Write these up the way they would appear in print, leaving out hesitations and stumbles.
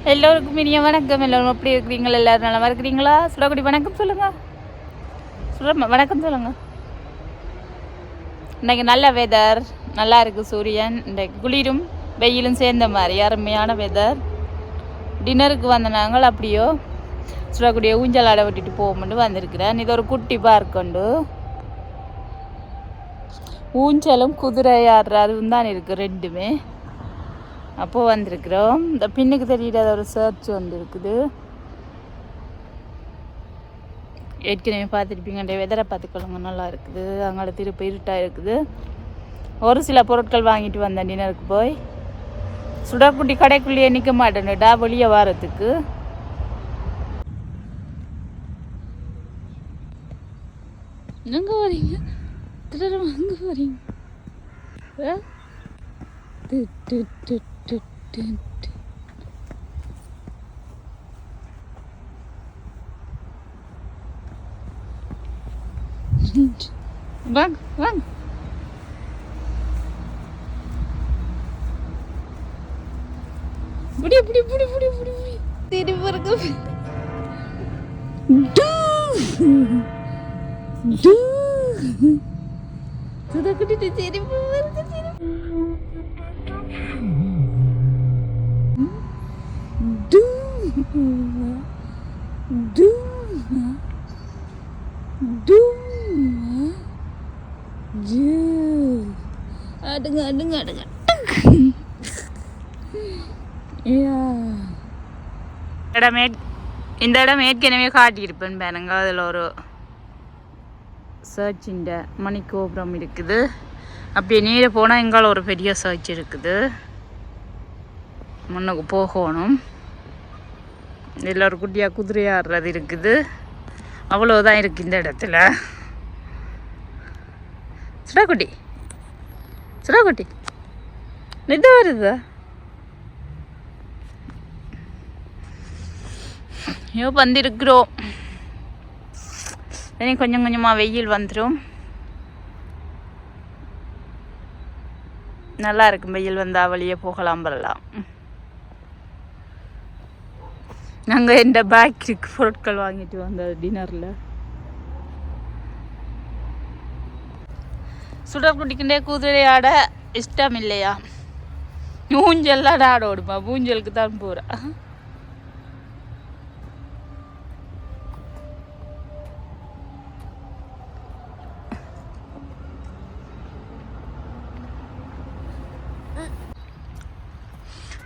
எல்லோருக்கும் இனிய வணக்கம். எல்லோரும் எப்படி இருக்கிறீங்களா? எல்லோரும் நல்லா இருக்கிறீங்களா? சுடக்குடி வணக்கம் சொல்லுங்கள். வணக்கம் சொல்லுங்கள். இன்றைக்கி நல்ல வெதர், நல்லா இருக்குது. சூரியன் இன்றைக்கு குளிரும் வெயிலும் சேர்ந்த மாதிரி அருமையான வெதர். டின்னருக்கு வந்த நாங்கள் அப்படியோ சுடக்குடியை ஊஞ்சல் ஆட விட்டுட்டு போகும்போது வந்திருக்கிறேன். இது ஒரு குட்டி பார்க்குண்டு ஊஞ்சலும் குதிரை ஆடுறதும் தான் இருக்குது ரெண்டுமே. அப்போது வந்திருக்கிறோம். இந்த பின்னுக்கு தெரியாத ஒரு சர்ச் வந்து இருக்குது. ஏற்கனவே பார்த்துருப்பீங்க. வெதரை பார்த்துக்கொள்ளுங்க, நல்லா இருக்குது. அங்கே திருப்பி இருட்டாக இருக்குது. ஒரு சில பொருட்கள் வாங்கிட்டு வந்தேன் டின்னருக்கு போய். சுடக்குட்டி கடைக்குள்ளேயே நிற்க மாட்டேன்டா, வெளியே வாரத்துக்கு. எங்கே வரீங்க? அங்கே வரீங்க. வாங்க வாங்க. புடி புடி புடி புடி புடி புடி திருப்பி பாருங்க. சுதக்குட்டி திருப்பி வருது. அடுங்க அடுங்க அடுங்க. இந்த இடம் ஏற்கனவே காட்டியிருப்பேன் பாருங்க. அதில் ஒரு சர்ச்சின் மணிக்கோபுரம் இருக்குது. அப்படியே நீரை போனால் எங்கால ஒரு பெரிய சர்ச் இருக்குது. முன்னுக்கு போகணும். இதில் ஒரு குட்டியாக குதிரையாடுறது இருக்குது. அவ்வளோதான் இருக்குது இந்த இடத்துல. சுடாக்குட்டி சுடாக்குட்டி நித வருதா? ஐயோ வந்திருக்கிறோம். இனி கொஞ்சம் கொஞ்சமாக வெயில் வந்துடும். நல்லா இருக்கும். வெயில் வந்தால் வெளியே போகலாம் வரலாம். நாங்கள் இந்த பேக்கரிக்கு பொருட்கள் வாங்கிட்டு வந்தோம் டின்னரில். சுடக்குட்டிக்கிட்டே குதிரை ஆட இஷ்டம் இல்லையா? ஊஞ்சல்லாம் ஆட ஓடுமா? ஊஞ்சலுக்கு தான் போகிறா.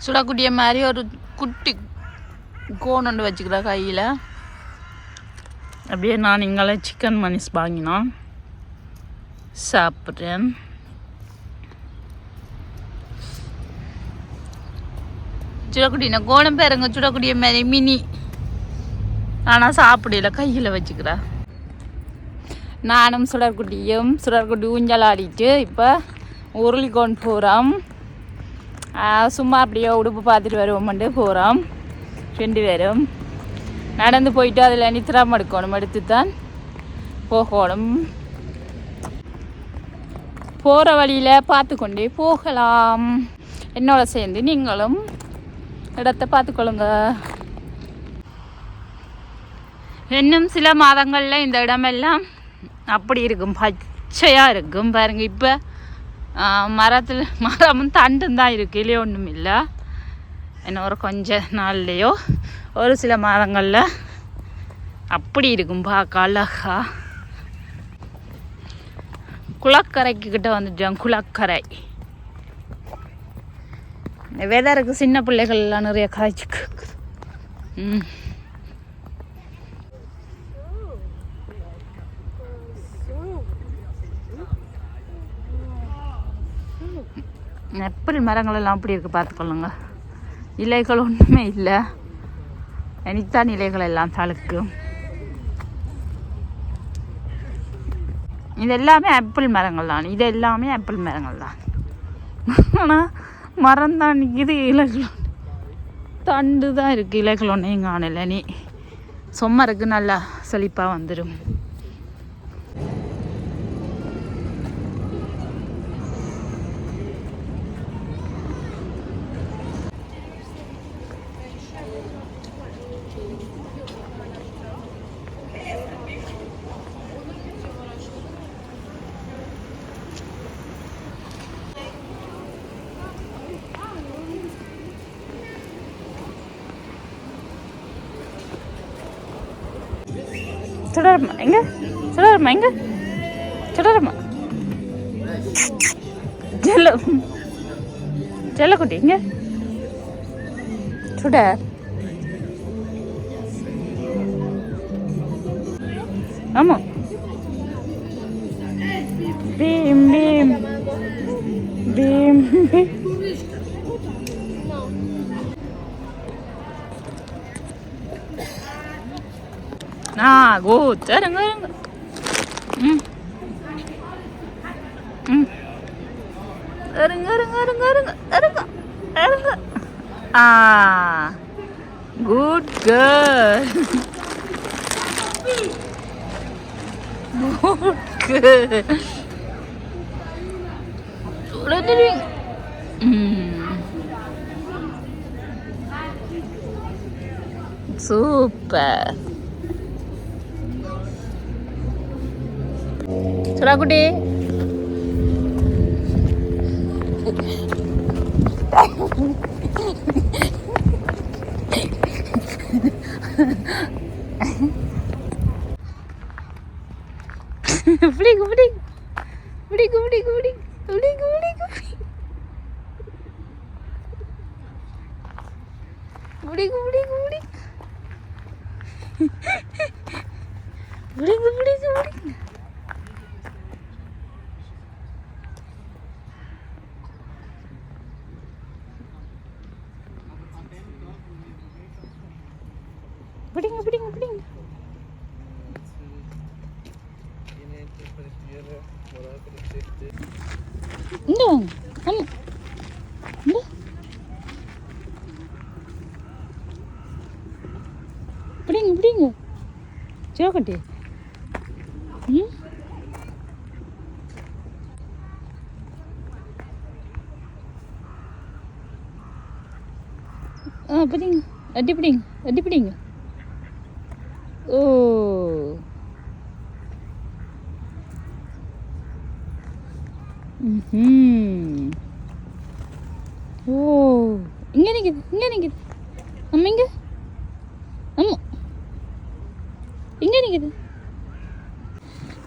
சுடக்குட்டிய மாதிரி ஒரு குட்டி கோன் வச்சுக்கிறா கையில். அப்படியே நான் இங்கே சிக்கன் மனிஸ் வாங்கினோம், சாப்பிட்றேன். சுடக்குட்டி நான் கோணம் பேருங்க. சுடக்குட்டிய மாதிரி மினி, ஆனால் சாப்பிடல, கையில் வச்சுக்கிறா. நானும் சுடற்குட்டி ஊஞ்சல் ஆடிட்டு இப்போ உருளிக்கொண்டு போகிறோம். சும்மா அப்படியே உடுப்பு பார்த்துட்டு வருவோம்ட்டு போகிறோம். 2 பேரும் நடந்து போயிட்டு அதில் நித்திராம எடுத்து தான் போகணும். போகிற வழியில் பார்த்து கொண்டே போகலாம். என்னோட சேர்ந்து நீங்களும் இடத்தை பார்த்துக்கொள்ளுங்க. இன்னும் சில மாதங்களில் இந்த இடமெல்லாம் அப்படி இருக்கும், பச்சையாக இருக்கும். பாருங்க, இப்போ மரமும் தண்டும் தான் இருக்குது, இல்லையோ ஒன்றும் இல்லை. இன்னும் ஒரு கொஞ்ச நாள்லேயோ ஒரு சில மாதங்களில் அப்படி இருக்கும், பார்க்க அழகா. குளக்கரைக்கு கிட்ட வந்துட்டோம். குளக்கரை வெதருக்கு சின்ன பிள்ளைகள்லாம் நிறைய காய்ச்சிக்கு. ஆப்பிள் மரங்கள் எல்லாம் அப்படி இருக்குது, பார்த்துக்கொள்ளுங்க. இலைகள் ஒன்றுமே இல்லை, எனக்குத்தான் இலைகள் எல்லாம் தழுக்கும். இது எல்லாமே ஆப்பிள் மரங்கள் தான். இது எல்லாமே ஆப்பிள் மரங்கள் தான். ஆனால் மரம் தான் நிற்கிது, இலைகள் தண்டு தான் இருக்குது. இலைகள் ஒன்றையும் காணலை. நீ சொம்மருக்கு நல்லா செழிப்பாக வந்துடும். சுடரம்மா எங்க சுடரம்மா எங்க சுடரம்மா செல்லக்குட்டி எங்க சுடர் ஆமாம் பீம் பீம் பீம் good இருங்க இருங்க ம் ம் இருங்க இருங்க இருங்க இருங்க இருங்க இருங்க good girl good girl super சுடாக்குட்டி பிடிக்கு பிடிக்கு பிடிக்கு பிடிக்கு பிடிக்கு பிடிக்கு பிடிக்கு பிடிக்கு பிடிக்கு பிடிக்கு பிடிக்கு பிடிக்கு பிடிங்க பிடிங்க பிடிங்க இந்த ஆமாம் இந்த பிடிங்க பிடிங்க சிவக்கட்டி ம் பிடிங்க அடி பிடிங்க அடி பிடிங்க ஓ ஓ இங்கே நிற்குது அம்மா இங்கே அம்மா இங்கே நிற்குது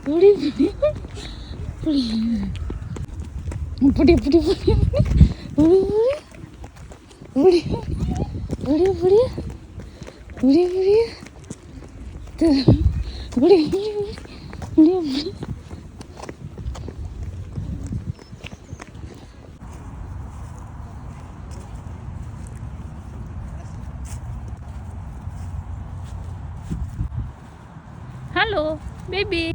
புடி புடி புடி புடி புடி புடி புடி புடி புடி புடி புடி புடி புடி புடி புடி Hello, baby.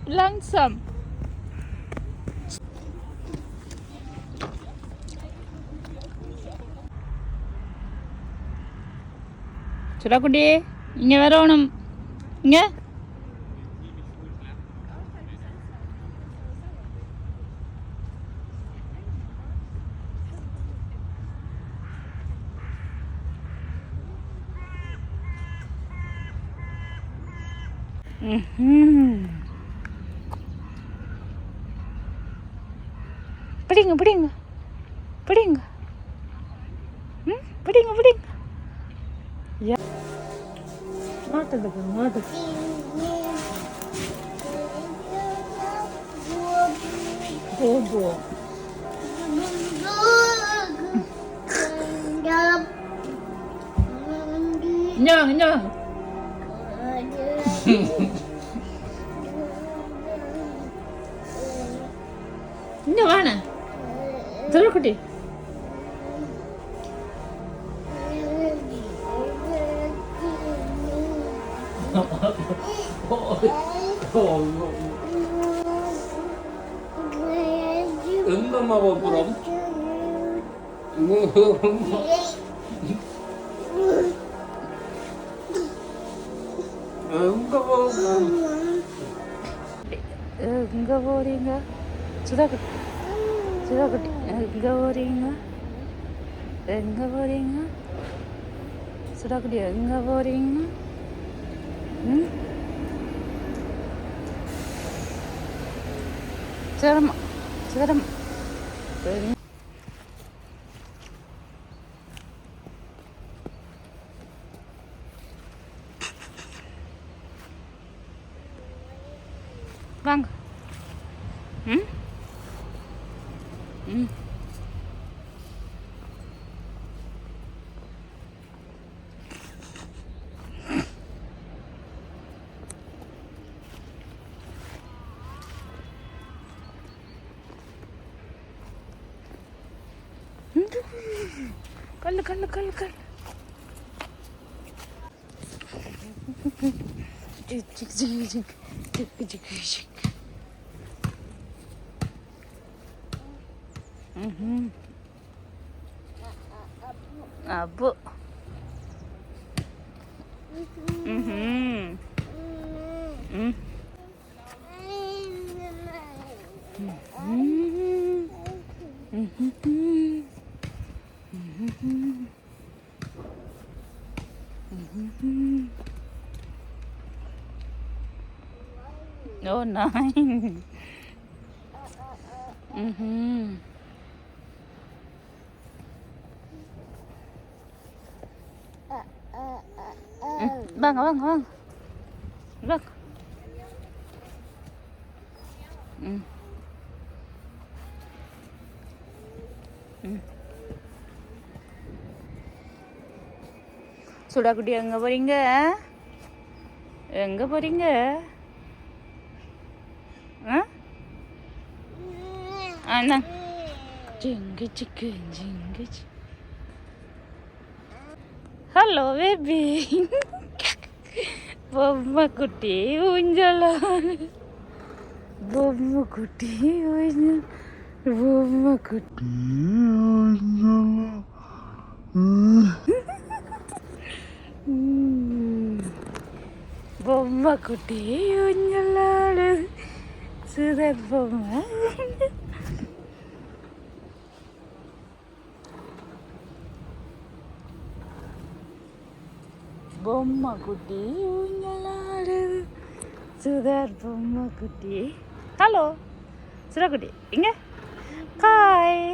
Langsam. சுடாக்குட்டி இங்கே வரணும் இங்கே பிடிங்க பிடிங்க பிடிங்க பிடிங்க பிடிங்க மாட்டுக்கு மாட்டுக்கு போகோ இங்கே வாங்க இங்கே வாங்க இங்கே வாண்ண சொல்லக்குட்டி எங்கம்மா போகிறோம் எங்க போறீங்க சுதாக்கு சுடாக்குட்டி எங்கே போகிறீங்க? எங்கே போகிறீங்க? சுடாக்குட்டி எங்கே போகிறீங்க? ம் சிரமம் சிரமம் வாங்க. ம் ம் கல்லு கல்லு கல்லு கல்லு ஜிக் ஜிக் ஜிக் ஜிக் ஜிக் ஜிக் ஜிக். அப்பு Oh, nice. வாங்க வாங்க வாங்க வாங்க. ம் ம் சுடாக்குட்டி எங்கே போகிறீங்க? எங்கே போகிறீங்க? அண்ணா ஜிங்கு சிக்கு ஜிங்கு சி. Hello baby. பொம்மை குட்டி ஊஞ்சலா. பொம்மை குட்டி ஊஞ்சல். பொம்மை குட்டி ஊஞ்சலா. பொம்மை குட்டி ஊஞ்சலாடு. சுதர் பொம்மை. பொம்மை குட்டி ஊஞ்சலாடுது. சுதர் பொம்மை குட்டி. ஹலோ சுடாக்குட்டி இங்கே ஹாய்.